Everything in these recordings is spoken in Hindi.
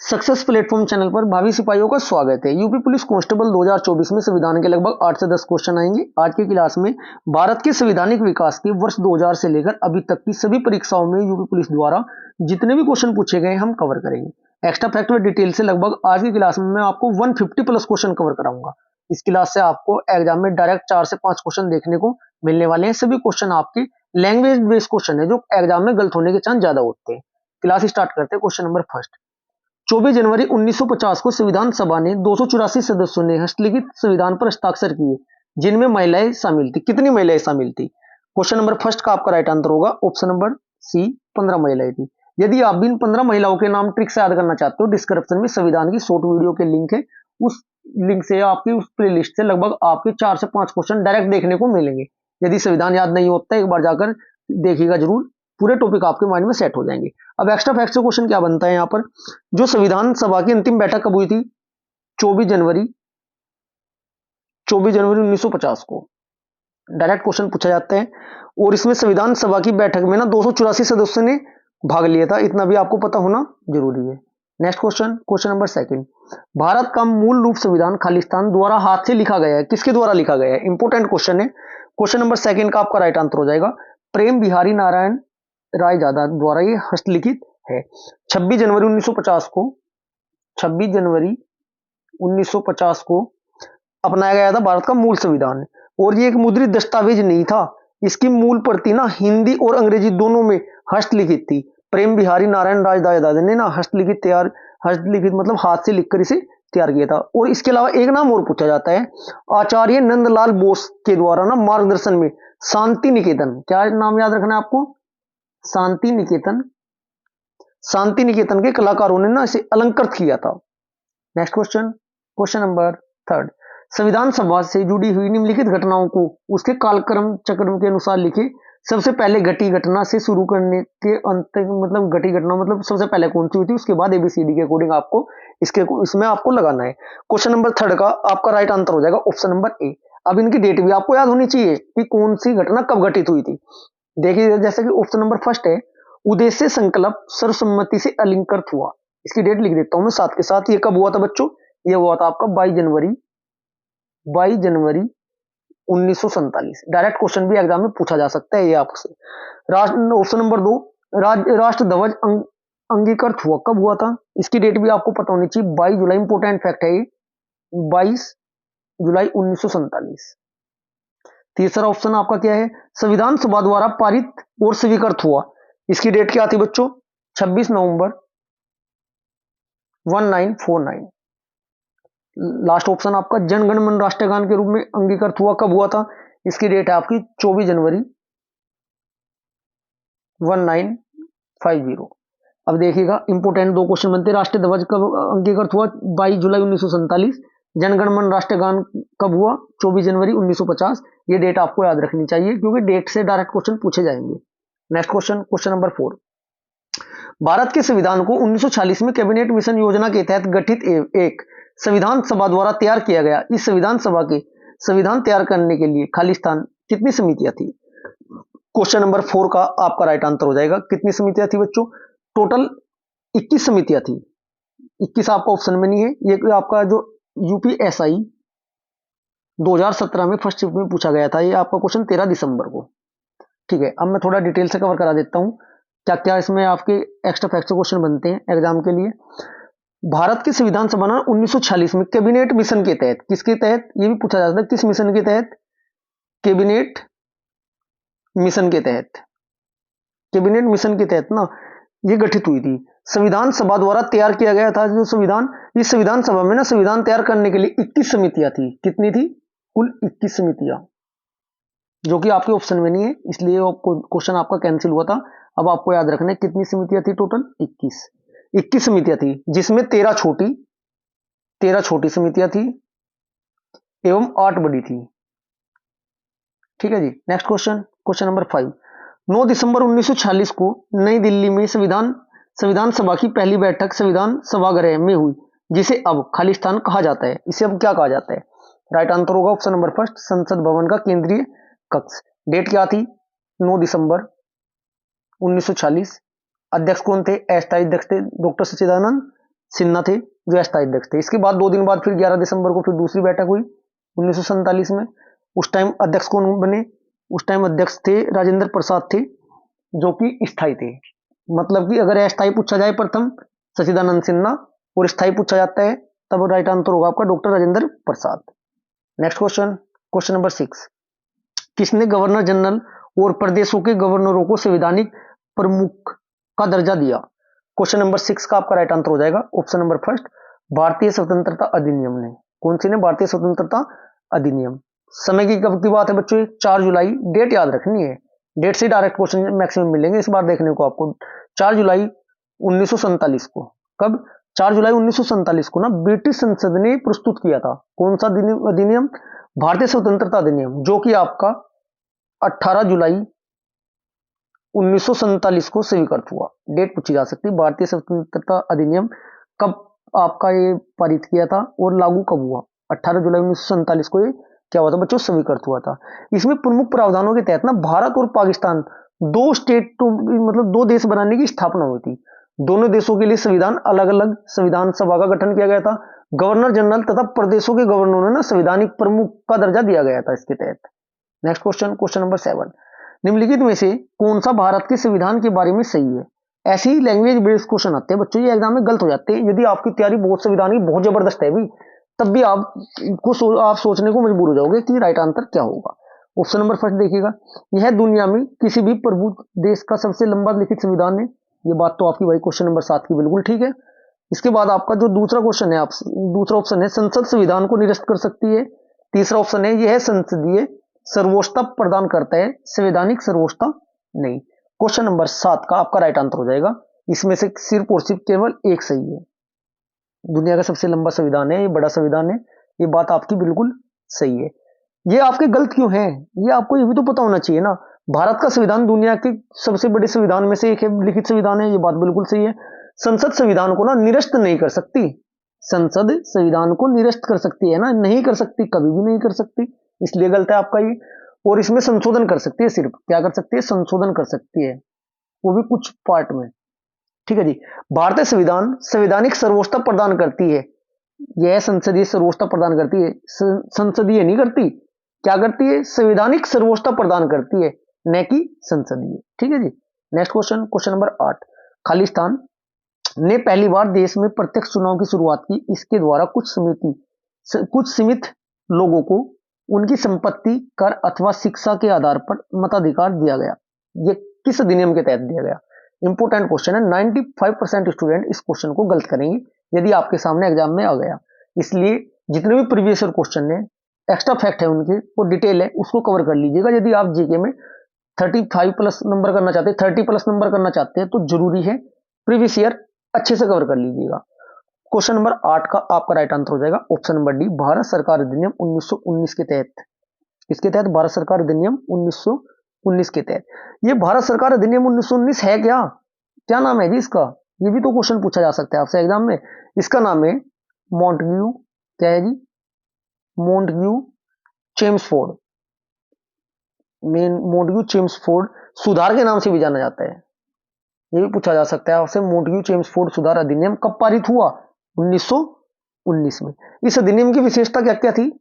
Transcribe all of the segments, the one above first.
सक्सेस प्लेटफॉर्म चैनल पर भावी सिपाहियों का स्वागत है। यूपी पुलिस कांस्टेबल 2024 में संविधान के लगभग 8 से 10 क्वेश्चन आएंगे। आज की क्लास में भारत के संवैधानिक विकास के वर्ष 2000 से लेकर अभी तक की सभी परीक्षाओं में यूपी पुलिस द्वारा जितने भी क्वेश्चन पूछे गए हम कवर करेंगे। एक्स्ट्रा फैक्ट व डिटेल से लगभग आज की क्लास में मैं आपको 150 प्लस क्वेश्चन कवर कराऊंगा। इस क्लास से आपको एग्जाम में डायरेक्ट 4 से 5 क्वेश्चन देखने को मिलने वाले हैं। सभी क्वेश्चन आपके लैंग्वेज बेस्ड क्वेश्चन है जो एग्जाम में गलत होने के चांस ज्यादा होते हैं। क्लास स्टार्ट करते हैं। क्वेश्चन नंबर फर्स्ट, 24 जनवरी 1950 को संविधान सभा ने 284 सदस्यों ने हस्तलिखित संविधान पर हस्ताक्षर किए जिनमें महिलाएं शामिल थी। कितनी महिलाएं शामिल थी? क्वेश्चन नंबर फर्स्ट का आपका राइट आंसर होगा ऑप्शन नंबर सी, 15 महिलाएं थी। यदि आप भी इन 15 महिलाओं के नाम ट्रिक से याद करना चाहते हो, डिस्क्रिप्शन में संविधान की शॉर्ट वीडियो के लिंक है। उस लिंक से आपकी उस प्लेलिस्ट से लगभग आपके 4 से 5 क्वेश्चन डायरेक्ट देखने को मिलेंगे। यदि संविधान याद नहीं होता है एक बार जाकर देखिएगा जरूर, पूरे टॉपिक आपके माइंड में सेट हो जाएंगे। अब एक्स्ट्रा फैक्ट से क्वेश्चन क्या बनता है यहाँ पर, जो संविधान सभा की अंतिम बैठक कब हुई थी? 24 जनवरी 1950 को डायरेक्ट क्वेश्चन पूछा जाता है। और इसमें संविधान सभा की बैठक में ना 284 सदस्यों ने भाग लिया था, इतना भी आपको पता होना जरूरी है। Next question, question number second, Bharat का मूल रूप संविधान खालिस्तान द्वारा हाथ से लिखा गया है। किसके द्वारा लिखा गया है? इंपोर्टेंट क्वेश्चन है। क्वेश्चन नंबर सेकंड का आपका राइट आंसर हो जाएगा प्रेम बिहारी नारायण रायजादा द्वारा ये हस्तलिखित है। 26 जनवरी 1950 को 26 जनवरी 1950 को अपनाया गया था भारत का मूल संविधान। और ये एक मुद्रित दस्तावेज नहीं था, इसकी मूल प्रति ना हिंदी और अंग्रेजी दोनों में हस्तलिखित थी। प्रेम बिहारी नारायण रायजादा ने ना हस्तलिखित मतलब हाथ से लिखकर इसे तैयार किया था। और इसके अलावा एक नाम और पूछा जाता है, आचार्य नंदलाल बोस के द्वारा ना मार्गदर्शन में शांति निकेतन, क्या नाम याद रखना है आपको? शांति निकेतन के कलाकारों ने ना इसे अलंकृत किया था। Next question, question number third, संविधान सभा से जुड़ी हुई निम्नलिखित घटनाओं को उसके कालक्रम चक्र के अनुसार लिखे। सबसे पहले घटी घटना से शुरू करने के अंत तक, मतलब घटी घटना मतलब सबसे पहले कौन सी हुई थी, उसके बाद एबीसीडी के अकॉर्डिंग आपको इसमें आपको लगाना है। क्वेश्चन नंबर थर्ड का आपका राइट आंसर हो जाएगा ऑप्शन नंबर ए। अब इनकी डेट भी आपको याद होनी चाहिए कि कौन सी घटना कब घटित हुई थी। देखिए जैसे कि ऑप्शन नंबर फर्स्ट है, उद्देश्य संकल्प सर्वसम्मति से अलंकृत हुआ। इसकी डेट लिख देता हूं मैं साथ के साथ। ये कब हुआ था बच्चों? ये हुआ था आपका 22 जनवरी 1947। डायरेक्ट क्वेश्चन भी एग्जाम में पूछा जा सकता है ये आपसे। ऑप्शन नंबर 2, राष्ट्र ध्वज अंगीकृत हुआ कब हुआ था? इसकी डेट भी आपको पता होनी चाहिए, 22 जुलाई। इंपोर्टेंट फैक्ट है ये, 22 जुलाई 1947। तीसरा ऑप्शन आपका क्या है? संविधान सभा द्वारा पारित और स्वीकृत हुआ। इसकी डेट क्या थी बच्चों? 26 नवंबर 1949। लास्ट ऑप्शन आपका जनगण मन राष्ट्रगान के रूप में अंगीकृत हुआ कब हुआ था? इसकी डेट है आपकी 24 जनवरी 1950। अब देखिएगा इंपोर्टेंट दो क्वेश्चन बनते हैं। राष्ट्रीय ध्वज कब अंगीकृत हुआ? 22 जुलाई 1947। जनगण मन राष्ट्रगान कब हुआ? 24 जनवरी 1950। ये डेट आपको याद रखनी चाहिए क्योंकि डेट से डायरेक्ट क्वेश्चन पूछे जाएंगे। Next question, question number 4, Bharat के संविधान को 1946 में कैबिनेट मिशन योजना के तहत गठित एक संविधान सभा द्वारा तैयार किया गया। इस संविधान सभा के संविधान तैयार करने के लिए खालिस्तान कितनी समितियां थी? क्वेश्चन नंबर 4 का आपका राइट आंसर हो जाएगा कितनी समितियां थी बच्चों? टोटल 21 समितियां थी। 21 आपका ऑप्शन में नहीं है। ये आपका जो यूपीएसआई 2017 में फर्स्ट शिफ्ट में पूछा गया था, ये आपका क्वेश्चन 13 दिसंबर को। ठीक है, अब मैं थोड़ा डिटेल से कवर करा देता हूं क्या क्या इसमें आपके एक्स्ट्रा फैक्ट क्वेश्चन बनते हैं एग्जाम के लिए। भारत की संविधान सभा 1946 में कैबिनेट मिशन के तहत, किसके तहत ये भी पूछा जाता है, किस मिशन के तहत? कैबिनेट मिशन के तहत। कैबिनेट मिशन के तहत ना ये गठित हुई थी। संविधान सभा द्वारा तैयार किया गया था जो संविधान। इस संविधान सभा में ना संविधान तैयार करने के लिए 21 समितियां थी। कितनी थी? कुल 21 समितियां, जो कि आपके ऑप्शन में नहीं है, इसलिए क्वेश्चन आपका कैंसिल हुआ था। अब आपको याद रखना है कितनी समितियां थी टोटल? 21 समितियां थी, जिसमें 13 छोटी समितियां थी एवं 8 बड़ी थी। ठीक है जी। नेक्स्ट क्वेश्चन, क्वेश्चन नंबर 5, 9 दिसंबर 1946 को नई दिल्ली में संविधान सभा की पहली बैठक संविधान सभागृह में हुई, जिसे अब खालिस्तान कहा जाता है। इसे अब क्या कहा जाता है? राइट आंसर होगा ऑप्शन नंबर फर्स्ट, संसद भवन का केंद्रीय कक्ष। डेट क्या थी? 9 दिसंबर 1946। अध्यक्ष कौन थे? अस्थायी अध्यक्ष थे डॉक्टर सच्चिदानंद सिन्हा थे जो अस्थायी अध्यक्ष थे। इसके बाद 2 दिन बाद फिर 11 दिसंबर को फिर दूसरी बैठक हुई 1947 में। उस टाइम अध्यक्ष कौन बने? उस टाइम अध्यक्ष थे राजेंद्र प्रसाद थे जो कि स्थायी थे। मतलब कि अगर अस्थायी पूछा जाए प्रथम सचिदानंद सिन्हा और स्थायी पूछा जाता है तब राइट आंसर होगा आपका doctor Rajendra Prasad. Next question, question number 6, किसने गवर्नर जनरल और प्रदेशों के गवर्नरों को संवैधानिक प्रमुख का दर्जा दिया? क्वेश्चन नंबर 6 का आपका राइट आंसर हो जाएगा ऑप्शन नंबर फर्स्ट, भारतीय स्वतंत्रता अधिनियम ने। कौन सी ने? भारतीय स्वतंत्रता अधिनियम। समय की कब की बात है बच्चों? 4 जुलाई। डेट याद रखनी है, डेट से डायरेक्ट क्वेश्चन मैक्सिमम मिलेंगे इस बार देखने को आपको। 4 जुलाई 1947 को। कब? 4 जुलाई 1947 को ना ब्रिटिश संसद ने प्रस्तुत किया था। कौन सा अधिनियम? भारतीय स्वतंत्रता अधिनियम, जो कि आपका 18 जुलाई 1947 को स्वीकृत हुआ। डेट पूछी जा सकती है। भारतीय स्वतंत्रता अधिनियम कब आपका ये पारित किया था और लागू कब हुआ? 18 जुलाई 1947 को ये क्या हुआ था बच्चों? स्वीकृत हुआ था। इसमें प्रमुख प्रावधानों के तहत ना भारत और पाकिस्तान 2 स्टेट मतलब 2 देश बनाने की स्थापना हुई थी। दोनों देशों के लिए संविधान अलग अलग संविधान सभा का गठन किया गया था। गवर्नर जनरल तथा प्रदेशों के गवर्नरों ने ना संवैधानिक प्रमुख का दर्जा दिया गया था इसके तहत। नेक्स्ट क्वेश्चन, क्वेश्चन नंबर 7, निम्नलिखित में से कौन सा भारत के संविधान के बारे में सही है? ऐसे ही लैंग्वेज बेस्ड क्वेश्चन आते हैं बच्चों, ये एग्जाम में गलत हो जाते हैं। यदि आपकी तैयारी बहुत संविधान की बहुत जबरदस्त है भी तब भी आप सोचने को मजबूर हो जाओगे कि राइट आंसर क्या होगा। ऑप्शन नंबर फर्स्ट देखिएगा, यह दुनिया में किसी भी प्रभु देश का सबसे लंबा लिखित संविधान है। ये बात तो आपकी भाई क्वेश्चन नंबर 7 की बिल्कुल ठीक है। इसके बाद आपका जो दूसरा क्वेश्चन है, आप दूसरा ऑप्शन है संसद संविधान को निरस्त कर सकती है। तीसरा ऑप्शन है यह संसदीय सर्वोच्चता प्रदान करता है, संवैधानिक सर्वोच्चता नहीं। क्वेश्चन नंबर 7 का आपका राइट आंसर हो जाएगा। इसमें से सिर्फ और सिर्फ केवल एक सही है। दुनिया का सबसे लंबा संविधान है, ये बड़ा संविधान है, ये बात आपकी बिल्कुल सही है। ये आपके गलत क्यों है? ये आपको ये भी तो पता होना चाहिए ना। भारत का संविधान दुनिया के सबसे बड़े संविधान में से एक है, लिखित संविधान है, ये बात बिल्कुल सही है। संसद संविधान को ना निरस्त नहीं कर सकती। संसद संविधान को निरस्त कर सकती है ना, नहीं कर सकती, कभी भी नहीं कर सकती, इसलिए गलत है आपका ये। और इसमें संशोधन कर सकती है, सिर्फ क्या कर सकती है? संशोधन कर सकती है, वो भी कुछ पार्ट में। ठीक है जी। भारतीय संविधान संवैधानिक सर्वोच्चता प्रदान करती है, यह संसदीय सर्वोच्चता प्रदान करती है, संसदीय नहीं करती। क्या करती है? संवैधानिक सर्वोच्चता प्रदान करती है, न कि संसदीय। ठीक है जी। Next question, question number 8, Khalistan ने पहली बार देश में प्रत्यक्ष चुनाव की शुरुआत की। इसके द्वारा कुछ सीमित लोगों को उनकी संपत्ति, कर अथवा शिक्षा के आधार पर मताधिकार दिया गया। ये किस अधिनियम के तहत दिया गया? इंपोर्टेंट क्वेश्चन है। 95% स्टूडेंट इस क्वेश्चन को गलत करेंगे यदि आपके सामने एग्जाम में आ गया। इसलिए जितने भी प्रीवियस ईयर क्वेश्चन है, एक्स्ट्रा फैक्ट है उनके, वो डिटेल है, उसको कवर कर लीजिएगा। यदि आप जीके में 35+ नंबर करना चाहते हैं, 30+ नंबर करना चाहते हैं, तो जरूरी है प्रीवियस ईयर अच्छे से कवर कर लीजिएगा। क्वेश्चन नंबर 8 का आपका राइट आंसर हो जाएगा ऑप्शन नंबर डी, भारत सरकार अधिनियम 1919 के तहत। इसके तहत भारत सरकार अधिनियम 1919 के तहत। ये भारत सरकार अधिनियम 1919 है क्या? क्या नाम है जी इसका? ये भी तो क्वेश्चन पूछा जा सकता है आपसे एग्जाम में। इसका नाम है मॉन्टग्यू, क्या है जी? मॉन्टग्यू चेम्सफोर्ड। मॉन्टग्यू चेम्सफोर्ड सुधार के नाम से भी जाना जाता है। ये भी पूछा जा सकता है आपसे, मॉन्टग्यू चेम्सफोर्ड सुधार अधिनियम कब पारित हुआ? 1919 में। इस अधिनियम की विशेषता क्या क्या थी?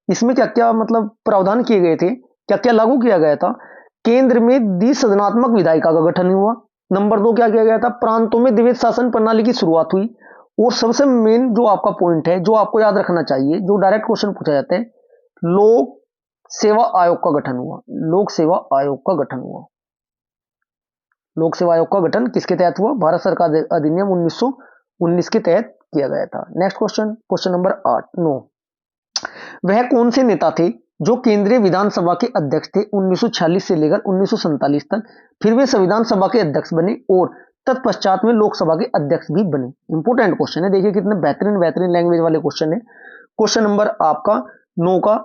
इसमें क्या क्या मतलब प्रावधान किए गए थे, क्या क्या लागू किया गया था? केंद्र में द्विसदनात्मक विधायिका का गठन हुआ। नंबर 2 क्या किया गया था? प्रांतों में द्विवेद शासन प्रणाली की शुरुआत हुई। और सबसे मेन जो आपका पॉइंट है, जो आपको याद रखना चाहिए, जो डायरेक्ट क्वेश्चन पूछा जाता है, लोक सेवा आयोग का गठन हुआ। लोक सेवा आयोग का गठन हुआ। लोक सेवा आयोग का गठन किसके तहत हुआ? भारत सरकार अधिनियम 1919 के तहत किया गया था। नेक्स्ट क्वेश्चन, क्वेश्चन नंबर 9, वह कौन से नेता थे जो केंद्रीय विधानसभा के अध्यक्ष थे 1946 से लेकर 1947 तक? फिर वे संविधान सभा के अध्यक्ष बने और तत्पश्चात में लोकसभा के अध्यक्ष भी बने। इंपोर्टेंट क्वेश्चन है, देखिए कितने बेहतरीन लैंग्वेज वाले क्वेश्चन है। क्वेश्चन नंबर आपका 9 का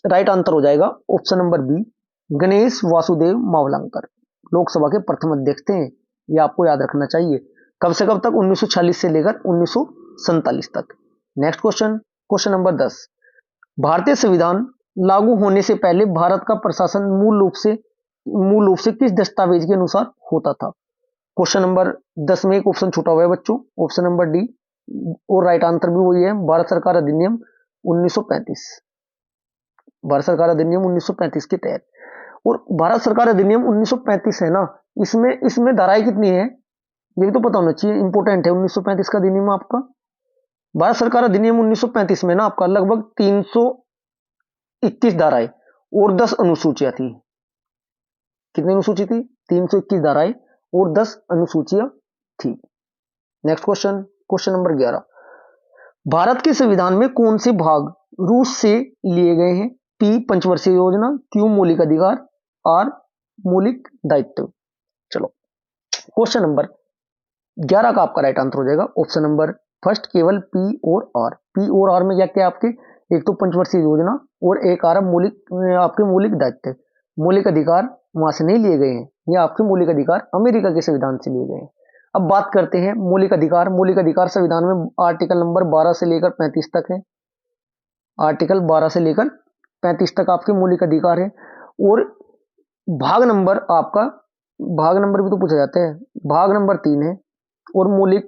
राइट आंसर हो जाएगा option number B, Ganesh Vasudev Mavalankar Lok Sabha के प्रथम अध्यक्ष थे। ये आपको याद रखना चाहिए। कब से कब तक? 1946 से लेकर 1947 तक। नेक्स्ट क्वेश्चन, क्वेश्चन नंबर 10, भारतीय संविधान लागू होने से पहले भारत का प्रशासन मूल रूप से किस दस्तावेज के अनुसार होता था? क्वेश्चन नंबर 10 में एक ऑप्शन छूटा हुआ है बच्चों, ऑप्शन नंबर डी, और राइट आंसर भी वही है, भारत सरकार अधिनियम 1935। भारत सरकार अधिनियम 1935 के तहत। और भारत सरकार अधिनियम 1935 है ना, इसमें इसमें धाराएं कितनी है ये भी तो पता होना चाहिए, इंपोर्टेंट है 1935 का अधिनियम आपका। भारत सरकार अधिनियम 1935 में ना आपका लगभग 321 धाराएं और 10 अनुसूचियां थी। कितनी अनुसूची थी? 321 धाराएं और 10 अनुसूचियां थी। Next question, question number 11, Bharat के संविधान में कौन से भाग रूस से लिए गए हैं? पी पंचवर्षीय योजना, क्यू मौलिक अधिकार, आर मौलिक दायित्व। चलो क्वेश्चन नंबर 11 का आपका राइट आंसर हो जाएगा ऑप्शन नंबर फर्स्ट, केवल पी और आर। पी और आर में क्या क्या आपके, एक तो पंचवर्षीय योजना और एक आ रहा मौलिक, आपके मौलिक दायित्व। मौलिक अधिकार वहां से नहीं लिए गए हैं, ये आपके मौलिक अधिकार अमेरिका के संविधान से लिए गए हैं। अब बात करते हैं मौलिक अधिकार। मौलिक अधिकार संविधान में आर्टिकल नंबर 12 से लेकर 35 तक है। आर्टिकल 12 से लेकर 35 तक आपके मौलिक अधिकार है। और भाग नंबर आपका, भाग नंबर भी तो पूछा जाता है, भाग नंबर 3 है। और मौलिक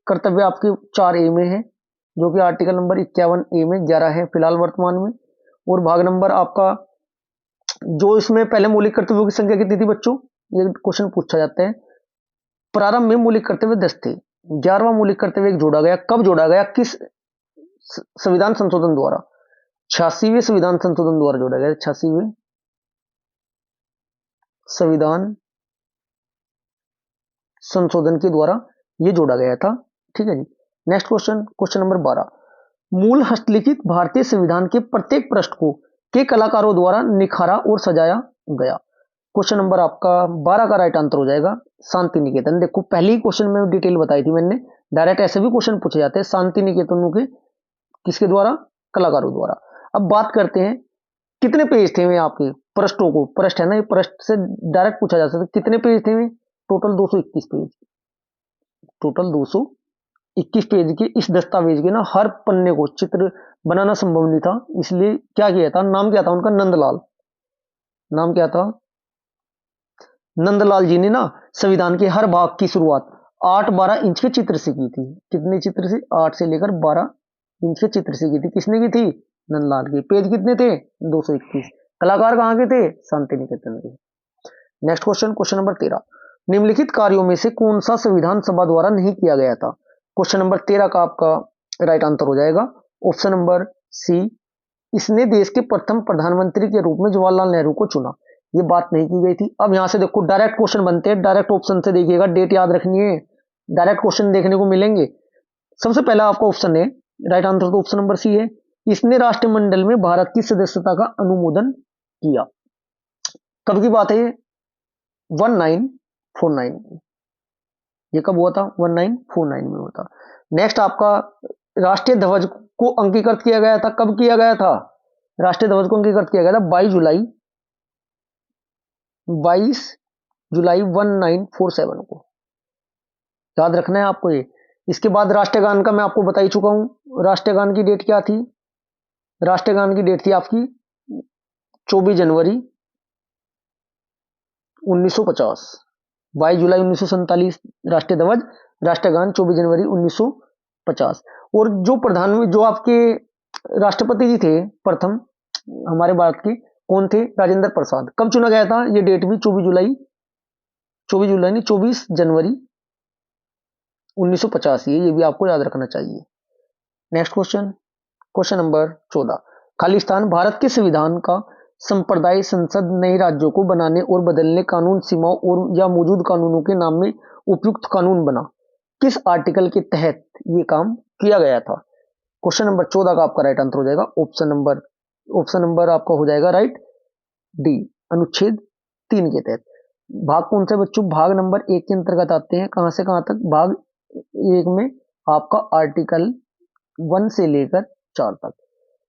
कर्तव्य आपके 4A में है, जो कि आर्टिकल नंबर 51A में 11 है फिलहाल वर्तमान में। और भाग नंबर आपका, जो इसमें पहले मौलिक कर्तव्यों की संख्या कितनी थी बच्चों, ये क्वेश्चन पूछा जाता है। प्रारंभ में मौलिक कर्तव्य 10 थे, 11वां मौलिक कर्तव्य एक जोड़ा गया। कब जोड़ा गया, किस संविधान संशोधन द्वारा? 86वें संविधान संशोधन द्वारा जोड़ा गया। 86वें संविधान संशोधन के द्वारा यह जोड़ा गया था। ठीक है जी। नेक्स्ट क्वेश्चन, क्वेश्चन नंबर 12, मूल हस्तलिखित भारतीय संविधान के प्रत्येक पृष्ठ को के कलाकारों द्वारा निखारा और सजाया गया। क्वेश्चन नंबर आपका 12 का राइट आंसर हो जाएगा शांति निकेतन। देखो पहले ही क्वेश्चन में डिटेल बताई थी मैंने, डायरेक्ट ऐसे भी क्वेश्चन पूछे जाते हैं शांति निकेतनों के किसके द्वारा, कलाकारों द्वारा। अब बात करते हैं कितने पेज थे वे आपके पृष्ठों को, पृष्ठ है ना, ये पृष्ठ से डायरेक्ट पूछा जा सकता है कितने पेज थे वे, टोटल 221 पेज। टोटल 221 पेज के इस दस्तावेज के ना हर पन्ने को चित्र बनाना संभव नहीं था, इसलिए क्या किया था, नाम क्या था उनका, नंदलाल। नाम क्या था, नंदलाल जी ने ना संविधान के हर भाग की शुरुआत 8-12 इंच के चित्र से की थी। कितने चित्र से, 8 से लेकर 12 इंच के चित्र से की थी। किसने की थी, नंदलाल की। पेज कितने थे, 221। कलाकार कहाँ के थे, शांति निकेतन के। नेक्स्ट क्वेश्चन, क्वेश्चन नंबर 13, निम्नलिखित कार्यों में से कौन सा संविधान सभा द्वारा नहीं किया गया था? क्वेश्चन नंबर 13 का आपका राइट आंसर हो जाएगा ऑप्शन नंबर सी, इसने देश के प्रथम प्रधानमंत्री के रूप में जवाहरलाल नेहरू को चुना। ये बात नहीं की गई थी। अब यहां से देखो डायरेक्ट क्वेश्चन बनते हैं, डायरेक्ट ऑप्शन से देखिएगा, डेट याद रखनी है, डायरेक्ट क्वेश्चन देखने को मिलेंगे। सबसे पहला आपका ऑप्शन है, राइट आंसर तो ऑप्शन नंबर सी है, इसने राष्ट्रमंडल में भारत की सदस्यता का अनुमोदन किया। कब की बात है ये, 1949। ये कब हुआ था, 1949 में हुआ था। नेक्स्ट आपका राष्ट्रीय ध्वज को अंगीकृत किया गया था, कब किया गया था, राष्ट्रीय ध्वज को अंगीकृत किया गया था 22 जुलाई 1947 को, याद रखना है आपको ये। इसके बाद राष्ट्रगान का मैं आपको बता ही चुका हूं, राष्ट्रगान की डेट क्या थी, राष्ट्रगान की डेट थी आपकी 24 जनवरी 1950। 22 जुलाई 1947 राष्ट्रीय ध्वज, राष्ट्रगान 24 जनवरी 1950। और जो आपके राष्ट्रपति जी थे प्रथम हमारे भारत के, कौन थे, राजेंद्र प्रसाद। कब चुना गया था, ये डेट भी 24 जनवरी 1950 ये भी आपको याद रखना चाहिए। Next question, question number 14, Khalistan Bharat के संविधान का संप्रदाय संसद नए राज्यों को बनाने और बदलने, कानून सीमाओं और या मौजूद कानूनों के नाम में उपयुक्त कानून बना, किस आर्टिकल के तहत ये काम किया गया था? क्वेश्चन नंबर 14 का आपका राइट आंसर हो जाएगा ऑप्शन नंबर आपका हो जाएगा राइट डी, अनुच्छेद 3 के तहत। भाग कौन से बच्चों, भाग नंबर 1 के अंतर्गत आते हैं। कहां से कहां तक, भाग 1 में आपका आर्टिकल 1 से लेकर 4 तक।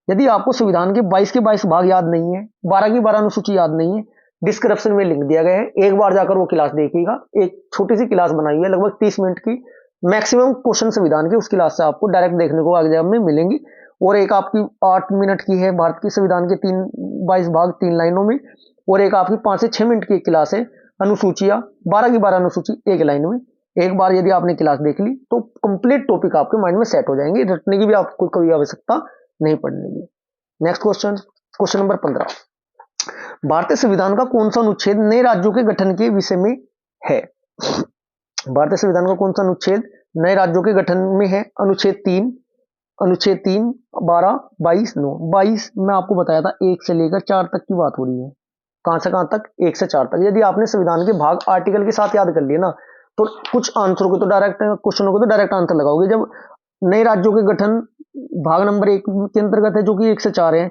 यदि आपको संविधान के 22 के 22 भाग याद नहीं है, 12 की 12 अनुसूची याद नहीं है, डिस्क्रिप्शन में लिंक दिया गया है, एक बार जाकर वो क्लास देखिएगा। एक छोटी सी क्लास बनाई हुई है लगभग 30 मिनट की, मैक्सिमम क्वेश्चन संविधान के, उस क्लास से आपको डायरेक्ट देखने को एग्जाम में मिलेंगी। और एक आपकी 8 मिनट की है भारत के संविधान के 22 भाग 3 लाइनों में, और एक आपकी 5 से 6 मिनट की क्लास है अनुसूचियां, 12 की 12 अनुसूची 1 लाइन में। एक बार यदि आपने क्लास देख ली तो कंप्लीट टॉपिक आपके माइंड में सेट हो जाएंगे, रटने की भी आपको कभी आवश्यकता नहीं पड़ने की। नेक्स्ट क्वेश्चन, क्वेश्चन नंबर 15, भारतीय संविधान का कौन सा अनुच्छेद नए राज्यों के गठन के विषय में है? भारतीय संविधान का कौन सा अनुच्छेद नए राज्यों के गठन में है? अनुच्छेद 3, अनुच्छेद 3, 12, 22, 9। 22 में आपको बताया था 1 से लेकर 4 तक की बात हो रही है। कहां से कहां तक? 1 से 4 तक। यदि आपने संविधान के भाग आर्टिकल के साथ याद कर लिए ना, तो कुछ आंसरों को तो डायरेक्ट, क्वेश्चनों को तो डायरेक्ट आंसर लगाओगे। जब नए राज्यों के गठन भाग नंबर 1 के अंतर्गत है, जो कि 1 से 4 है,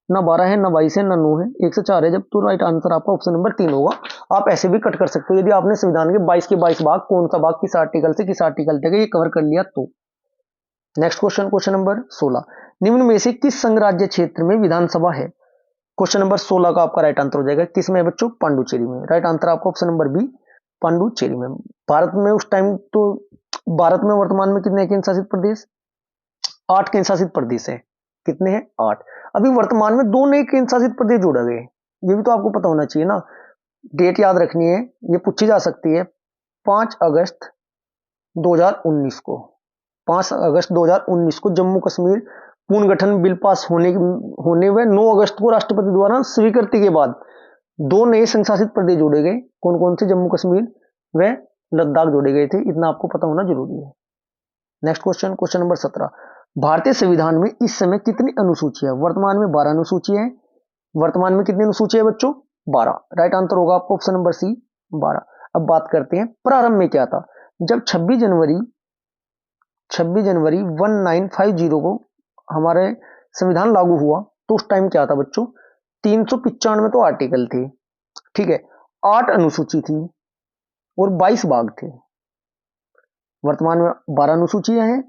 ना 12 है, ना 22 है, ना 9 है, 1 से 4 है जब, तो राइट आंसर आपका ऑप्शन नंबर 3 होगा। आप ऐसे भी कट कर सकते हो। यदि आपने संविधान के 22 के 22 भाग कौन सा भाग किस आर्टिकल से किस आर्टिकल तक ये कवर कर लिया तो। नेक्स्ट क्वेश्चन, क्वेश्चन नंबर 16, निम्न में से किस संघ राज्य क्षेत्र में विधानसभा है? क्वेश्चन नंबर 16 का आपका राइट आंसर हो जाएगा किस में बच्चों? पांडुचेरी में। राइट आंसर आपका ऑप्शन नंबर बी, पांडुचेरी में। भारत में उस टाइम तो, भारत में वर्तमान में कितने केंद्र शासित प्रदेश? 8 केंद्र शासित प्रदेश है। कितने हैं? 8। अभी वर्तमान में 2 नए केंद्र शासित प्रदेश जोड़े गए, ये भी तो आपको पता होना चाहिए ना। डेट याद रखनी है, ये पूछी जा सकती है। 5 अगस्त 2019 को, 5 अगस्त 2019 को जम्मू कश्मीर पुनर्गठन बिल पास होने व 9 अगस्त को राष्ट्रपति द्वारा स्वीकृति के बाद 2 नए संघ शासित प्रदेश जोड़े गए। कौन कौन से? जम्मू कश्मीर व लद्दाख जोड़े गए थे। इतना आपको पता होना जरूरी है। नेक्स्ट क्वेश्चन, क्वेश्चन नंबर 17, भारतीय संविधान में इस समय कितनी अनुसूची है? वर्तमान में 12 अनुसूची है। वर्तमान में कितनी अनुसूची है बच्चों? 12। राइट आंसर होगा आपको ऑप्शन नंबर सी, 12। अब बात करते हैं प्रारंभ में क्या था। जब 26 जनवरी 1950 को हमारे संविधान लागू हुआ तो उस टाइम क्या था बच्चों? 395 तो आर्टिकल थे, ठीक है, 8 अनुसूची थी और 22 भाग थे। वर्तमान में 12 अनुसूचियां हैं,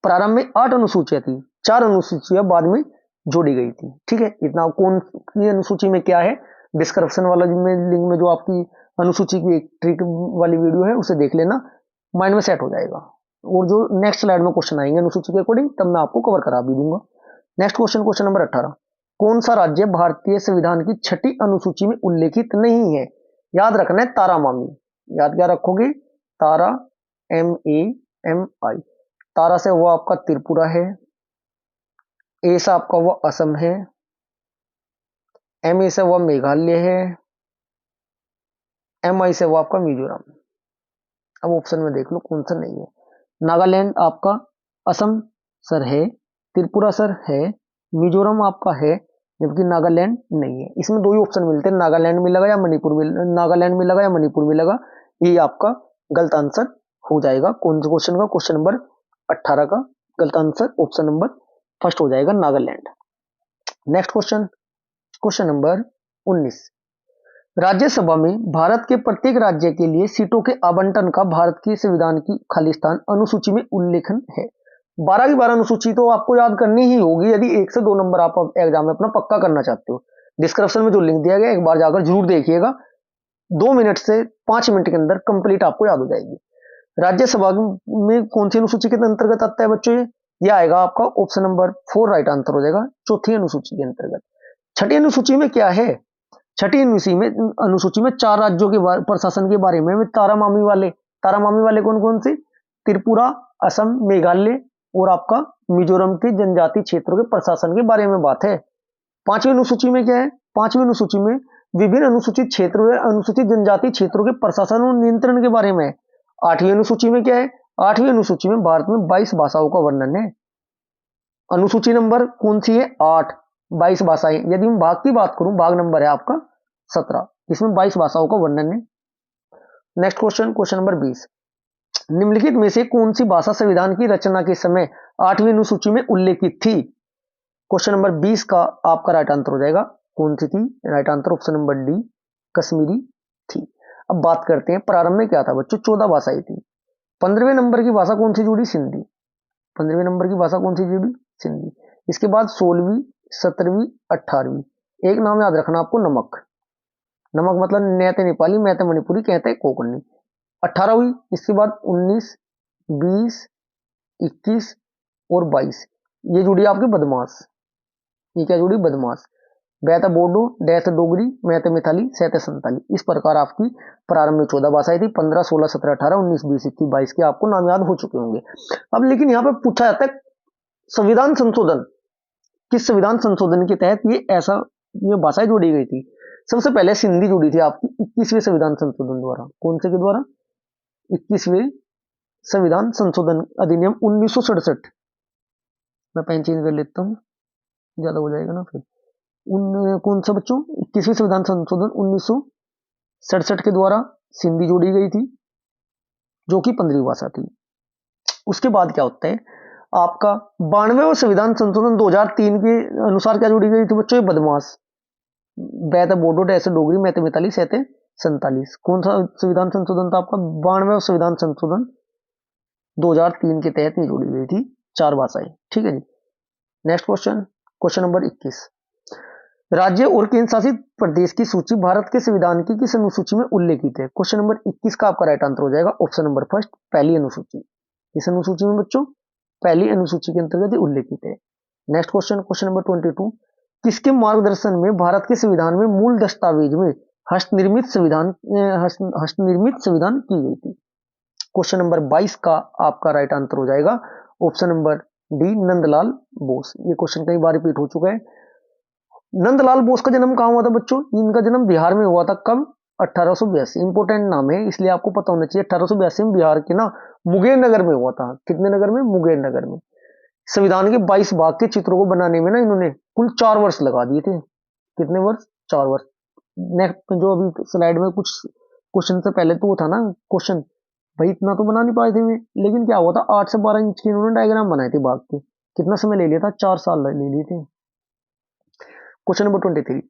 प्रारंभ में 8 अनुसूचियां थी, 4 अनुसूचियां बाद में जोड़ी गई थी, ठीक है। इतना कौन सी अनुसूची में क्या है, डिस्क्रिप्शन वाला में लिंक में जो आपकी अनुसूची की एक ट्रिक वाली वीडियो है उसे देख लेना, माइंड में सेट हो जाएगा। और जो नेक्स्ट स्लाइड में क्वेश्चन आएंगे अनुसूची के अकॉर्डिंग तब मैं आपको कवर करा भी दूंगा। नेक्स्ट क्वेश्चन, क्वेश्चन नंबर 18, कौन सा राज्य भारतीय संविधान की 6ठी अनुसूची में उल्लेखित नहीं है? याद रखना है तारा मामी। याद क्या रखोगे? तारा, MAMI। तारा से वो आपका त्रिपुरा है, ए से आपका वो असम है, MA से वो मेघालय है, MI से वो आपका मिजोरम। अब ऑप्शन में देख लो कौन सा नहीं है। नागालैंड आपका असम सर है, त्रिपुरा सर है, मिजोरम आपका है, जबकि नागालैंड नहीं है। इसमें 2 ही ऑप्शन मिलते हैं, नागालैंड में लगा या मणिपुर में, नागालैंड में लगा या मणिपुर में लगा। ये आपका गलत आंसर हो जाएगा। कौन से क्वेश्चन का? क्वेश्चन नंबर 18 का गलत आंसर ऑप्शन नंबर फर्स्ट हो जाएगा, Nagaland. Next question, question number 19, Rajya Sabha में भारत के प्रत्येक राज्य के लिए सीटों के आवंटन का भारत के संविधान की खालिस्तान अनुसूची में उल्लेखन है। 12 की 12 अनुसूची तो आपको याद करनी ही होगी यदि 1 से 2 नंबर आप एग्जाम में अपना पक्का करना चाहते हो। डिस्क्रिप्शन में जो लिंक दिया गया एक बार जाकर जरूर देखिएगा, 2 मिनट से 5 मिनट के अंदर कंप्लीट आपको याद हो जाएगी। राज्यसभा में कौन सी अनुसूची के अंतर्गत आता है बच्चों? ये आएगा आपका ऑप्शन नंबर 4, राइट आंसर हो जाएगा, चौथी अनुसूची के अंतर्गत। छठी अनुसूची में क्या है? छठी अनुसूची में 4 राज्यों के प्रशासन के बारे में तारा मामी वाले कौन कौन से? त्रिपुरा, असम, मेघालय और आपका मिजोरम के जनजातीय क्षेत्रों के प्रशासन के बारे में बात है। 5वीं अनुसूची में क्या है? 5वीं अनुसूची में विभिन्न अनुसूचित क्षेत्रों या अनुसूचित जनजातीय क्षेत्रों के प्रशासन और नियंत्रण के बारे में। 8वीं अनुसूची में क्या है? 8वीं अनुसूची में भारत में 22 भाषाओं का वर्णन है। अनुसूची नंबर कौन सी है? 8, 22 भाषाएं। यदि मैं भाग की बात करूं, भाग नंबर है आपका 17, इसमें 22 भाषाओं का वर्णन है। नेक्स्ट क्वेश्चन, क्वेश्चन नंबर 20, निम्नलिखित में से कौन सी भाषा संविधान की रचना के समय 8वीं अनुसूची में उल्लेखित थी? क्वेश्चन नंबर 20 का आपका राइट आंसर हो जाएगा कौन सी थी? Right answer option number D, Kashmiri थी। अब बात करते हैं प्रारंभ में क्या था बच्चों? 14 भाषाएं थी। 15वें नंबर की भाषा कौन सी जुड़ी? सिंधी। 15वें नंबर की भाषा कौन सी जुड़ी? सिंधी। इसके बाद 16वीं, 17वीं, 18वीं। एक नाम याद रखना आपको, नमक। नमक मतलब नैते नेपाली, मैते मणिपुरी, कहते कोकणी। 18वीं, इसके बाद 19, 20, 21 और 22 ये जुड़ी आपकी बदमाश। ये क्या जुड़ी? बदमाश। बैत बोडो, डैत डोगरी, मैत मिथाली, सैत संताली। इस प्रकार आपकी प्रारंभ में 14 भाषाएं थी, 15, 16, 17, 18, 19, 20, 21, 22 के आपको नाम याद हो चुके होंगे। अब लेकिन यहाँ पे पूछा जाता है संविधान संशोधन, किस संविधान संशोधन के तहत ये भाषाएं जोड़ी गई थी। सबसे पहले सिंधी जुड़ी थी आपकी 21वें संविधान संशोधन द्वारा। कौन से के द्वारा? 21वें संविधान संशोधन अधिनियम 1967। मैं पेन चेंज कर लेता हूँ, ज्यादा हो जाएगा ना फिर। कौन सा बच्चों? 21वें संविधान संशोधन 1967 के द्वारा सिंधी जोड़ी गई थी, जो कि 15वीं भाषा थी। उसके बाद क्या होता है आपका 92वें संविधान संशोधन 2003 के अनुसार क्या जोड़ी गई थी बच्चों? बदमाश, बैत बोडो, डैश डोगरी, मैत मिताली, सैते संतालीस। कौन सा संविधान संशोधन था आपका? 92वें संविधान संशोधन 2003 के तहत ये जोड़ी गई थी 4 भाषाएं। ठीक है जी। Next question, question number 21। राज्य और केंद्र शासित प्रदेश की सूची भारत के संविधान की किस अनुसूची में उल्लेखित है? क्वेश्चन नंबर 21 का आपका राइट आंसर हो जाएगा ऑप्शन नंबर फर्स्ट, पहली अनुसूची। इस अनुसूची में बच्चों पहली अनुसूची के अंतर्गत उल्लेखित है। Next question, question number 22। किसके मार्गदर्शन में भारत के संविधान में मूल दस्तावेज में हस्तनिर्मित संविधान की गई थी? क्वेश्चन नंबर 22 का आपका राइट आंसर हो जाएगा option number D, Nandlal Bose. ये क्वेश्चन कई बार रिपीट हो चुका है। नंदलाल बोस का जन्म कहां हुआ था बच्चों? इनका जन्म बिहार में हुआ था। कब? 1882। इंपोर्टेंट नाम है इसलिए आपको पता होना चाहिए। 1882 में बिहार के ना मुंगेर नगर में हुआ था। कितने नगर में? मुंगेर नगर में। संविधान के 22 भाग के चित्रों को बनाने में ना इन्होंने कुल 4 वर्ष लगा दिए थे। कितने वर्ष? 4 वर्ष। नेक्स्ट जो अभी स्लाइड में कुछ क्वेश्चन से पहले तो वो था ना क्वेश्चन, भाई इतना तो बना नहीं पाए थे वे, लेकिन क्या हुआ था 8 से 12 इंच के इन्होंने डायग्राम बनाए थे भाग के। कितना समय ले लिया था? 4 साल ले लिए थे। Question number 23।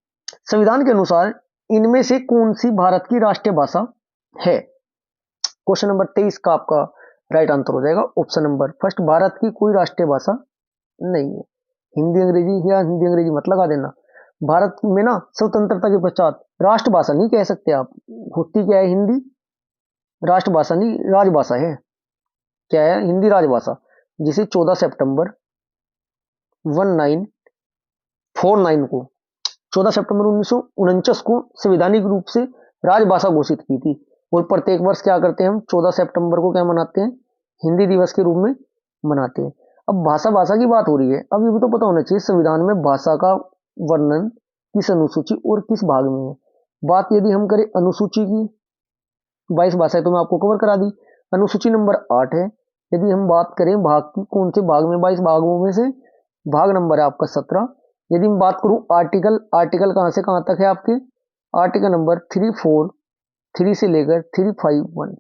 संविधान के अनुसार इनमें से कौन सी भारत की राष्ट्रीय भाषा है? क्वेश्चन नंबर 23 का आपका राइट आंसर हो जाएगा ऑप्शन नंबर फर्स्ट, भारत की कोई राष्ट्रीय भाषा नहीं है। हिंदी अंग्रेजी या हिंदी अंग्रेजी मत लगा देना। भारत में ना स्वतंत्रता के पश्चात राष्ट्रभाषा नहीं कह सकते आप। होती क्या है? हिंदी राष्ट्रभाषा नहीं, राजभाषा है। क्या है? हिंदी राजभाषा, जिसे 14 सितंबर 1949 को 14 सितंबर 1949 को संवैधानिक रूप से राजभाषा घोषित की थी। और प्रत्येक वर्ष क्या करते हैं हम? 14 सितंबर को क्या मनाते हैं? हिंदी दिवस के रूप में मनाते हैं। अब भाषा की बात हो रही है। अब ये भी तो पता होना चाहिए संविधान में भाषा का वर्णन किस अनुसूची और किस भाग में है। बात यदि हम करें अनुसूची की, 22 भाषाएं तो मैं आपको कवर करा दी। अनुसूची नंबर 8 है। यदि हम बात करें भाग की, कौन से भाग में? 22 भागों में से भाग नंबर है आपका 17। यदि मैं बात करूं आर्टिकल कहां से कहां तक है आपके? आर्टिकल नंबर 3 से लेकर 351,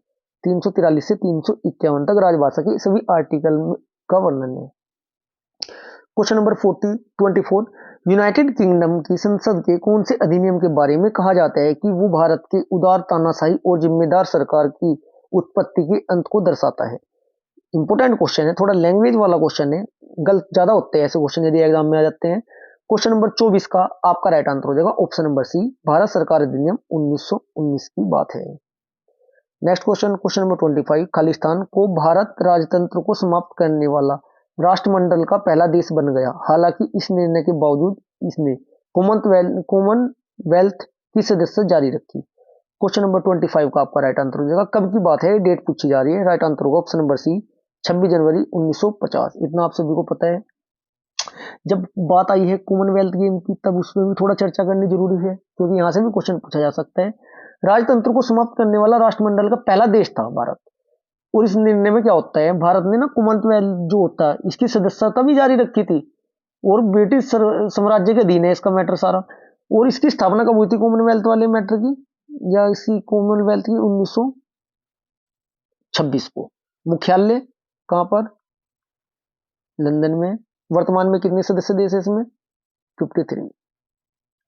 343 से 351 तक राजभाषा के सभी आर्टिकल का वर्णन है। Question number 24। यूनाइटेड किंगडम की संसद के कौन से अधिनियम के बारे में कहा जाता है कि वो भारत के उदार तानाशाही और जिम्मेदार सरकार की उत्पत्ति के अंत को दर्शाता है? इंपोर्टेंट क्वेश्चन है, थोड़ा लैंग्वेज वाला क्वेश्चन है, गलत ज्यादा होते हैं ऐसे क्वेश्चन यदि एग्जाम में आ जाते हैं। क्वेश्चन नंबर 24 का आपका राइट आंसर हो जाएगा ऑप्शन नंबर सी, भारत सरकार अधिनियम 1919 की बात है। Next question, question number 25। Khalistan को भारत राजतंत्र को समाप्त करने वाला राष्ट्रमंडल का पहला देश बन गया। हालांकि इस निर्णय के बावजूद इसने कॉमनवेल्थ की सदस्य जारी रखी। क्वेश्चन नंबर 25 का आपका राइट आंसर हो जाएगा। कब की बात है? डेट पूछी जा रही है। राइट आंसर होगा ऑप्शन नंबर सी, 26 जनवरी 1950। इतना आप सभी को पता है। जब बात आई है कॉमनवेल्थ गेम की, तब उसमें भी थोड़ा चर्चा करनी जरूरी है, क्योंकि यहां से भी क्वेश्चन पूछा जा सकता है। राजतंत्र को समाप्त करने वाला राष्ट्रमंडल का पहला देश था भारत। और इस निर्णय में क्या होता है, भारत ने ना कॉमनवेल्थ जो होता है इसकी सदस्यता भी जारी रखी थी और ब्रिटिश साम्राज्य के अधीन है इसका मैटर सारा। और इसकी स्थापना कब हुई थी कॉमनवेल्थ वाले मैटर की, या इसकी कॉमनवेल्थ की? 1926 को। मुख्यालय कहां पर? लंदन में। वर्तमान में कितने सदस्य देश है इसमें? 53।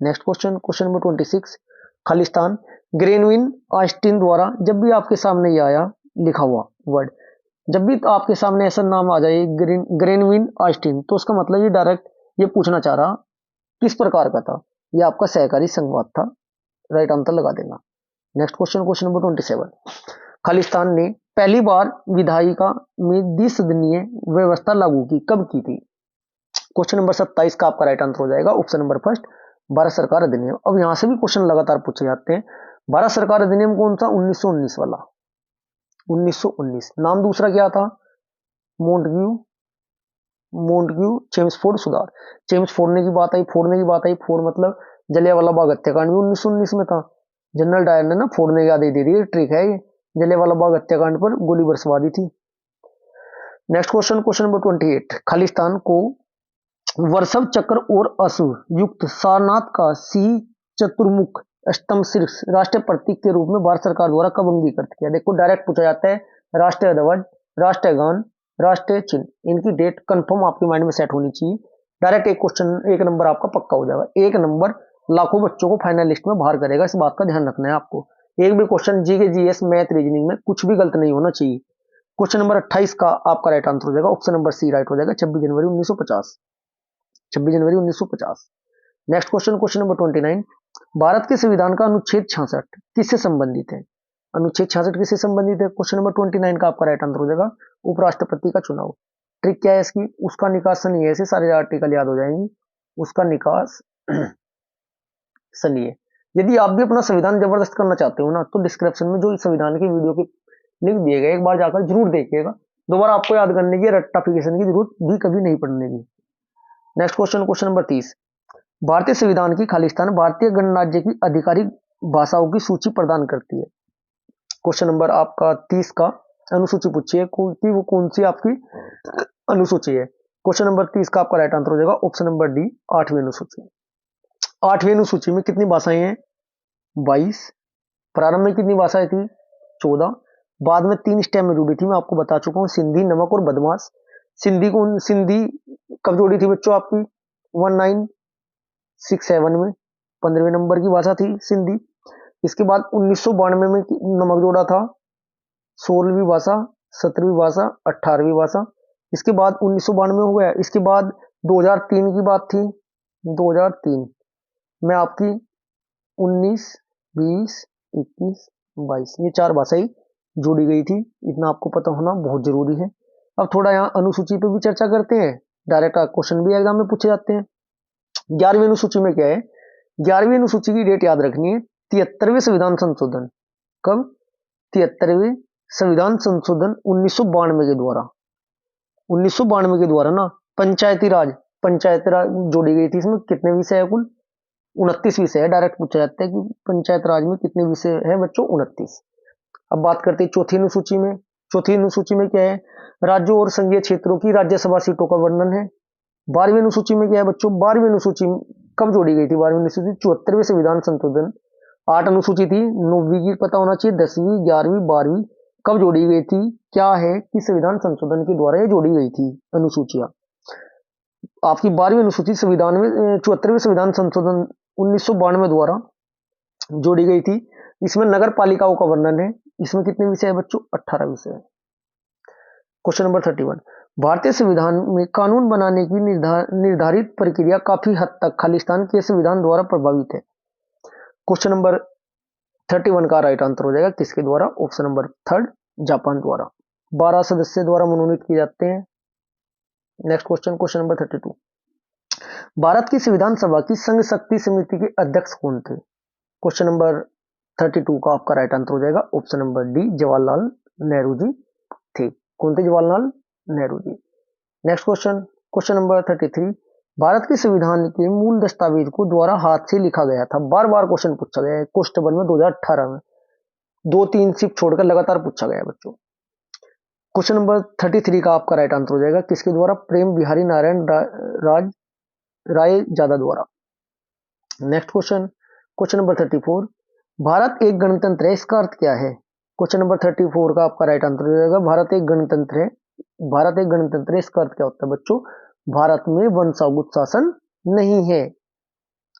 Next question, question number 26। Khalistan Granville Austin द्वारा, जब भी आपके सामने ये आया लिखा हुआ वर्ड, जब भी आपके सामने ऐसा नाम आ जाए ग्रेनविन ऑस्टिन, तो उसका मतलब ये डायरेक्ट ये पूछना चाह रहा किस प्रकार का था। ये आपका सहकारी संघवाद था। राइट आंसर लगा देना। Next question, question number 27। Khalistan ने पहली बार विधायिका में द्विसदनीय व्यवस्था लागू की, कब की थी? क्वेश्चन नंबर 27 का आपका राइट आंसर हो जाएगा ऑप्शन नंबर फर्स्ट, भारत सरकार अधिनियम। अब यहां से भी क्वेश्चन लगातार पूछे जाते हैं। भारत सरकार अधिनियम कौन सा? 1919 वाला, 1919। नाम दूसरा क्या था? मोंटग्यू, मोंटग्यू चेम्सफोर्ड सुधार। चेम्स फोड़ने की बात आई, फोड़ने की बात आई, फोड़ मतलब जलियांवाला बाग हत्याकांड भी 1919 में था। जनरल डायर ने ना फोड़ने की आदेश दे दी, ट्रिक है ये। जलियांवाला बाग हत्याकांड पर गोली बरसवा दी थी। Next question, question number 28। Khalistan को वर्षभ चक्र और अश्व युक्त सारनाथ का सिंह चतुर्मुख अष्टम शीर्ष राष्ट्रीय प्रतीक के रूप में भारत सरकार द्वारा कब अंगीकृत किया? देखो डायरेक्ट पूछा जाता है। राष्ट्रीय ध्वज, राष्ट्रीय गान, राष्ट्रीय चिन्ह, इनकी डेट कंफर्म आपके माइंड में सेट होनी चाहिए। डायरेक्ट एक क्वेश्चन, एक नंबर आपका पक्का हो जाएगा। एक नंबर लाखों बच्चों को फाइनल लिस्ट में बाहर करेगा, इस बात का ध्यान रखना है आपको। एक भी क्वेश्चन जी के जीएस मैथ रीजनिंग में कुछ भी गलत नहीं होना चाहिए। क्वेश्चन नंबर 28 का आपका राइट आंसर हो जाएगा, ऑप्शन नंबर सी राइट हो जाएगा, 26 जनवरी 1950। 26 जनवरी 1950। Next question, question number 29। Bharat के संविधान का अनुच्छेद 66 किससे संबंधित है? अनुच्छेद 66 किससे संबंधित है? क्वेश्चन नंबर 29 का आपका राइट आंसर हो जाएगा, उपराष्ट्रपति का चुनाव। ट्रिक क्या है इसकी? उसका निकास सनी है, ऐसे सारे आर्टिकल याद हो जाएंगी। उसका निकास सनी है। यदि आप भी अपना संविधान जबरदस्त करना चाहते हो ना, तो डिस्क्रिप्शन में जो इस संविधान की वीडियो के लिंक दिए गए, एक बार जाकर जरूर देखिएगा। दोबारा आपको याद करने की, रट्टाफिकेशन की जरूरत भी कभी नहीं पड़ने की। Next question, question number 30। भारतीय संविधान की खालिस्तान भारतीय गणराज्य की आधिकारिक भाषाओं की सूची प्रदान करती है। क्वेश्चन नंबर आपका 30 का अनुसूची पूछी है, वो कौन सी आपकी अनुसूची है? क्वेश्चन नंबर 30 का आपका राइट आंसर हो जाएगा, ऑप्शन नंबर डी, 8वीं अनुसूची। 8वीं अनुसूची में कितनी भाषाएं हैं? 22। प्रारंभ में कितनी भाषाएं थी? 14। बाद में 3 स्टेम में जुड़ी थी, मैं आपको बता चुका हूं, सिंधी, नमक और बदमाश। सिंधी कब जोड़ी थी बच्चों आपकी? 1967 में, 15वें नंबर की भाषा थी सिंधी। इसके बाद 1992 में नमक जोड़ा था, 16वीं भाषा, 17वीं भाषा, 18वीं भाषा। इसके बाद 1992 हो गया। इसके बाद 2003 की बात थी, 2003 में आपकी 19, 20, 21, 22 ये 4 भाषाएं जोड़ी गई थी। इतना आपको पता होना बहुत जरूरी है। अब थोड़ा यहाँ अनुसूची पे भी चर्चा करते हैं, डायरेक्ट क्वेश्चन भी एग्जाम में पूछे जाते हैं। 11वीं अनुसूची में क्या है? 11वीं अनुसूची की डेट याद रखनी है, 73वें संविधान संशोधन। कब? 73वें संविधान संशोधन 1992 के द्वारा। 1992 के द्वारा ना पंचायती राज जोड़ी गई थी। इसमें कितने विषय है? कुल 29 विषय है। डायरेक्ट पूछा जाता है कि पंचायत राज में कितने विषय है बच्चों? 29। अब बात करते हैं चौथी अनुसूची में। चौथी अनुसूची में क्या है? राज्यों और संघीय क्षेत्रों की राज्यसभा सीटों का वर्णन है। 12वीं अनुसूची में क्या है बच्चों? 12वीं अनुसूची कब जोड़ी गई थी? 12वीं अनुसूची 74वें संविधान संशोधन। 8 अनुसूची थी, 9वीं की पता होना चाहिए, 10वीं, 11वीं, 12वीं कब जोड़ी गई थी? क्या है कि संविधान संशोधन के द्वारा ये जोड़ी गई थी अनुसूचियां। आपकी 12वीं अनुसूची संविधान में 74वें संविधान संशोधन 1992 द्वारा जोड़ी गई थी। इसमें नगर पालिकाओं का वर्णन है। इसमें कितने विषय है बच्चों? 18 विषय है। Question number 31। भारतीय संविधान में कानून बनाने की निर्धारित प्रक्रिया काफी हद तक खालिस्तान के संविधान द्वारा प्रभावित है। क्वेश्चन नंबर 31 का राइट आंसर हो जाएगा किसके द्वारा? ऑप्शन नंबर 3, जापान द्वारा। 12 सदस्य द्वारा मनोनीत किए जाते हैं। Next question, question number 32। Bharat की संविधान सभा की संघ शक्ति समिति के अध्यक्ष कौन थे? क्वेश्चन नंबर 32 का आपका राइट आंसर हो जाएगा, option number D, Jawaharlal Nehru ji थे। कौन थे? Jawaharlal Nehru ji. Next question, question number 33। Bharat के संविधान के मूल दस्तावेज को द्वारा हाथ से लिखा गया था। बार बार क्वेश्चन पूछा गया है कॉन्स्टेबल में 2018 में, 2-3 शिफ्ट छोड़कर लगातार पूछा गया है बच्चों। क्वेश्चन नंबर 33 का आपका राइट आंसर हो जाएगा किसके द्वारा? प्रेम बिहारी नारायण राय जादा द्वारा। Next question, question number 34। Bharat एक गणतंत्र है, इसका अर्थ क्या है? क्वेश्चन नंबर 34 का आपका राइट आंसर हो जाएगा, भारत एक गणतंत्र है। भारत एक गणतंत्र है, इसका अर्थ क्या होता है बच्चों? भारत में वंशागत शासन नहीं है।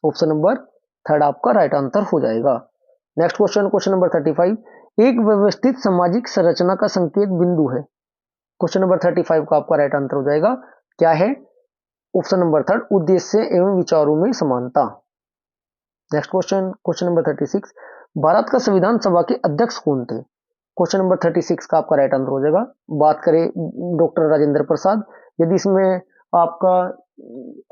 ऑप्शन नंबर 3 आपका राइट आंसर हो जाएगा। Next question, question number 35। एक व्यवस्थित सामाजिक संरचना का संकेत बिंदु है। क्वेश्चन नंबर 35 का आपका राइट आंसर हो जाएगा, क्या है? ऑप्शन नंबर 3, उद्देश्य एवं विचारों में समानता। Next question, question number 36। Bharat का संविधान सभा के अध्यक्ष कौन थे? क्वेश्चन नंबर 36 का आपका राइट आंसर हो जाएगा, बात करें डॉक्टर राजेंद्र प्रसाद। यदि इसमें आपका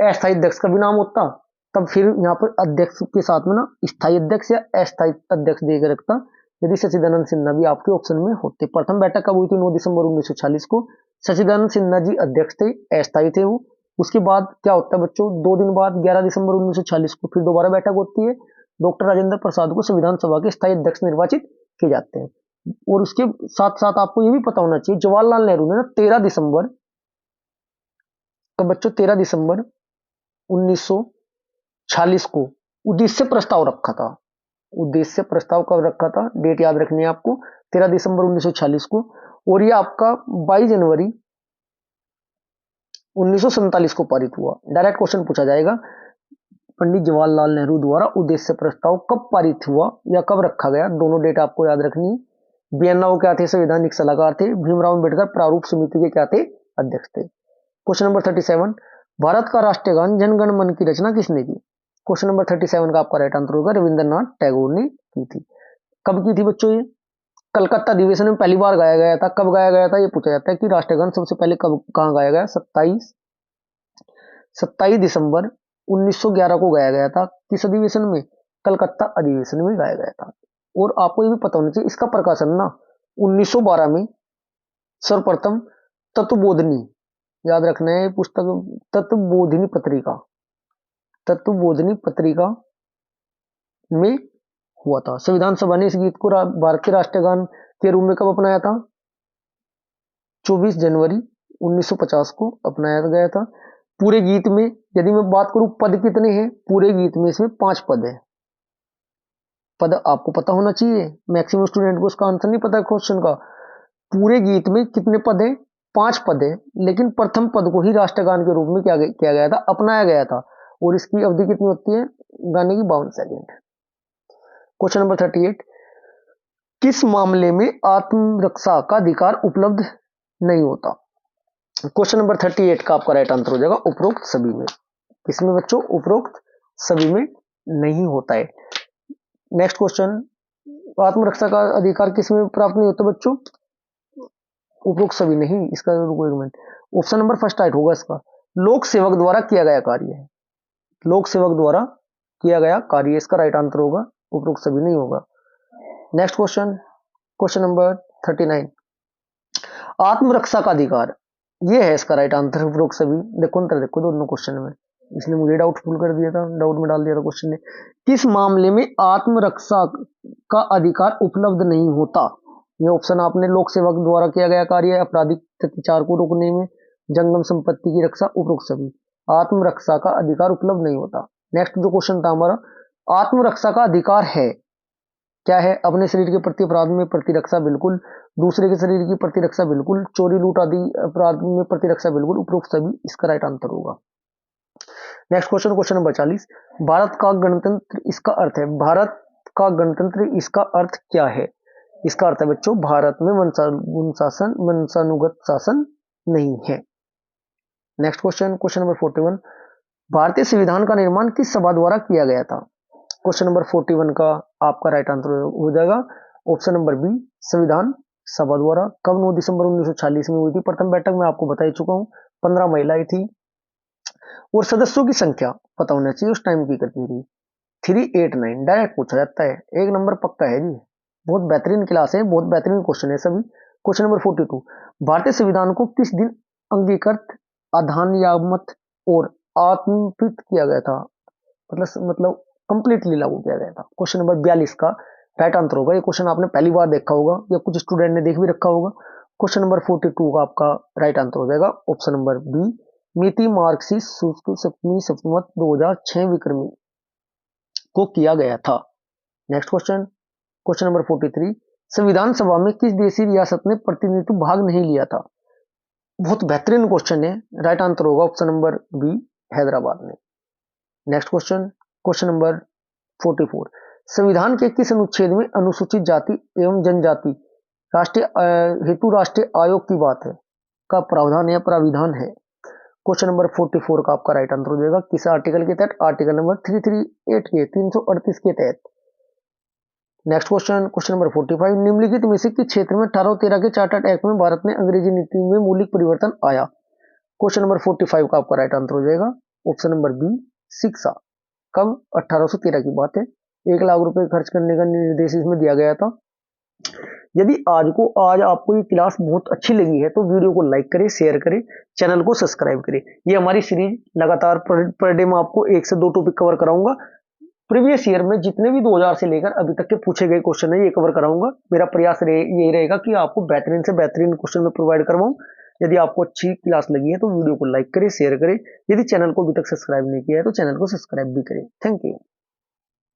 अस्थायी अध्यक्ष का भी नाम होता तब फिर यहाँ पर अध्यक्ष के साथ में ना स्थायी अध्यक्ष या अस्थायी अध्यक्ष देकर रखता, यदि सच्चिदानंद सिन्हा भी आपके ऑप्शन में होते। प्रथम बैठक कब हुई थी? 9 दिसंबर 1946 को। सच्चिदानंद सिन्हा जी अध्यक्ष थे, अस्थायी थे वो। उसके बाद क्या होता है बच्चों, 2 दिन बाद 11 दिसंबर 1946 को फिर दोबारा बैठक होती है। डॉक्टर राजेंद्र प्रसाद को संविधान सभा के स्थायी अध्यक्ष निर्वाचित किए जाते हैं। और उसके साथ साथ आपको ये भी पता होना चाहिए, जवाहरलाल नेहरू ने ना 13 दिसंबर, तो बच्चों 13 दिसंबर 1946 को उद्देश्य प्रस्ताव रखा था। उद्देश्य प्रस्ताव कब रखा था? डेट याद रखनी है आपको, 13 दिसंबर 1946 को। और ये आपका 22 जनवरी 1947 को पारित हुआ। डायरेक्ट क्वेश्चन पूछा जाएगा, पंडित जवाहरलाल नेहरू द्वारा उद्देश्य प्रस्ताव कब पारित हुआ या कब रखा गया? दोनों डेट आपको याद रखनी है। बीएन क्या थे? संवैधानिक सलाहकार थे। भीमराव अम्बेडकर प्रारूप समिति के क्या थे? अध्यक्ष थे। क्वेश्चन नंबर 37, भारत का राष्ट्रीय गान जन गण मन की रचना किसने की? क्वेश्चन नंबर 37 का आपका राइट आंसर होगा रविंद्रनाथ टैगोर ने की थी। कब की थी बच्चों? ये कलकत्ता अधिवेशन में पहली बार गाया गया था। कब गाया गया था? ये पूछा जाता है कि राष्ट्रीय गान सबसे पहले कब कहाँ गाया गया? 27 दिसंबर 1911 को गाया गया था। किस अधिवेशन में? कलकत्ता अधिवेशन में गाया गया था। और आपको ये भी पता होना चाहिए, इसका प्रकाशन ना 1912 में सर्वप्रथम तत्वबोधिनी, याद रखना है पुस्तक, तत्वबोधिनी पत्रिका में हुआ था। संविधान सभा ने इस गीत को भारतीय राष्ट्रीय गान के रूप में कब अपनाया था? 24 जनवरी 1950 को अपनाया गया था। पूरे गीत में यदि मैं बात करूं पद कितने हैं? पूरे गीत में इसमें 5 पद है। पद आपको पता होना चाहिए, मैक्सिमम स्टूडेंट को उसका आंसर नहीं पता क्वेश्चन का। पूरे गीत में कितने पद है? 5 पद है। लेकिन प्रथम पद को ही राष्ट्रगान के रूप में क्या किया गया था? अपनाया गया था। और इसकी अवधि कितनी होती है गाने की? 52 सेकेंड। क्वेश्चन नंबर 38, किस मामले में आत्मरक्षा का अधिकार उपलब्ध नहीं होता? क्वेश्चन नंबर 38 का आपका राइट आंसर हो जाएगा उपरोक्त सभी में। किसमें बच्चों? उपरोक्त सभी में नहीं होता है। नेक्स्ट क्वेश्चन, आत्मरक्षा का अधिकार किसमें प्राप्त नहीं होता बच्चों? उपरोक्त सभी नहीं। इसका ऑप्शन नंबर फर्स्ट राइट होगा इसका, लोक सेवक द्वारा किया गया कार्य है। लोक सेवक द्वारा किया गया कार्य इसका राइट आंसर होगा, उपरोक्त सभी नहीं होगा। नेक्स्ट क्वेश्चन, क्वेश्चन नंबर 39, आत्मरक्षा का अधिकार, ये है इसका राइट आंसर उपरोक्त सभी। देखो अंतर देखो दोनों क्वेश्चन में, इसलिए मुझे डाउटफुल कर दिया था, डाउट में डाल दिया था क्वेश्चन ने। किस मामले में आत्मरक्षा का अधिकार उपलब्ध नहीं होता? ये ऑप्शन आपने लोक सेवक द्वारा किया गया कार्य, आपराधिक अत्याचार को रोकने में, जंगम संपत्ति की रक्षा, उपरोक्त सभी। आत्मरक्षा का अधिकार उपलब्ध नहीं होता। नेक्स्ट जो क्वेश्चन था हमारा, आत्मरक्षा का अधिकार है क्या है? अपने शरीर के प्रति अपराध में प्रतिरक्षा बिल्कुल, दूसरे के शरीर की प्रतिरक्षा बिल्कुल, चोरी लूट आदि अपराध में प्रतिरक्षा बिल्कुल, उपरोक्त सभी इसका राइट आंसर होगा। Next question, question number 40, Bharat का गणतंत्र इसका अर्थ है। भारत का गणतंत्र इसका अर्थ क्या है? इसका अर्थ है बच्चों, भारत में वंशानुगत शासन नहीं है। नेक्स्ट क्वेश्चन, क्वेश्चन नंबर 41, भारतीय संविधान का निर्माण किस सभा द्वारा किया गया था? क्वेश्चन नंबर 41 का आपका राइट आंसर हो जाएगा ऑप्शन नंबर बी, संविधान सभा द्वारा। कब? 9 दिसंबर 1946 में हुई थी प्रथम बैठक, में आपको बता ही चुका हूं। 15 महिलाएं थी और सदस्यों की संख्या पता होना चाहिए उस टाइम की करती थी 389। डायरेक्ट पूछा जाता है, 1 नंबर पक्का है जी। बहुत बेहतरीन क्लास है, बहुत बेहतरीन क्वेश्चन है सभी। क्वेश्चन नंबर 42, भारतीय संविधान को किस दिन अंगीकृत, अधिनियमित और आत्मकृत किया गया था? मतलब कंप्लीटली लागू किया गया था। क्वेश्चन नंबर 42 का राइट आंसर होगा। ये क्वेश्चन आपने पहली बार देखा होगा या कुछ स्टूडेंट ने देख भी रखा होगा। क्वेश्चन नंबर 42 का आपका राइट आंसर हो जाएगा ऑप्शन नंबर बी, मिति मार्क्सिस्ट शुक्ल सप्तमी संवत 2006 विक्रमी को किया गया था। नेक्स्ट क्वेश्चन, क्वेश्चन नंबर 43, संविधान सभा में किस देशी रियासत ने प्रतिनिधित्व भाग नहीं लिया था? बहुत बेहतरीन क्वेश्चन है, राइट आंसर होगा ऑप्शन नंबर बी, हैदराबाद ने। नेक्स्ट क्वेश्चन, क्वेश्चन नंबर 44, संविधान के किस अनुच्छेद में अनुसूचित जाति एवं जनजाति राष्ट्रीय हेतु राष्ट्रीय आयोग की बात है का प्रावधान या प्राविधान है? क्वेश्चन नंबर 44 का आपका राइट आंसर हो जाएगा किस आर्टिकल के तहत? आर्टिकल नंबर 338 के 338 के तहत। नेक्स्ट क्वेश्चन, क्वेश्चन नंबर 45, निम्नलिखित में से किस क्षेत्र में 1813 के चार्टर्ड एक्ट में भारत में अंग्रेजी नीति में मौलिक परिवर्तन आया? क्वेश्चन नंबर 45 का आपका राइट आंसर हो जाएगा ऑप्शन नंबर बी, शिक्षा। कब? 1813 की बात है। 1 लाख रुपए खर्च करने का निर्देश इसमें दिया गया था। यदि आज आपको ये क्लास बहुत अच्छी लगी है तो वीडियो को लाइक करें, शेयर करें, चैनल को सब्सक्राइब करें। ये हमारी सीरीज लगातार पर डे में आपको 1 से 2 टॉपिक कवर कराऊंगा। प्रीवियस ईयर में जितने भी 2000 से लेकर अभी तक के पूछे गए क्वेश्चन है ये कवर कराऊंगा। मेरा प्रयास यही रहेगा कि आपको बेहतरीन से बेहतरीन क्वेश्चन में प्रोवाइड करवाऊं। यदि आपको अच्छी क्लास लगी है तो वीडियो को लाइक करें, शेयर करें। यदि चैनल को अभी तक सब्सक्राइब नहीं किया है तो चैनल को सब्सक्राइब भी करें। Thank you.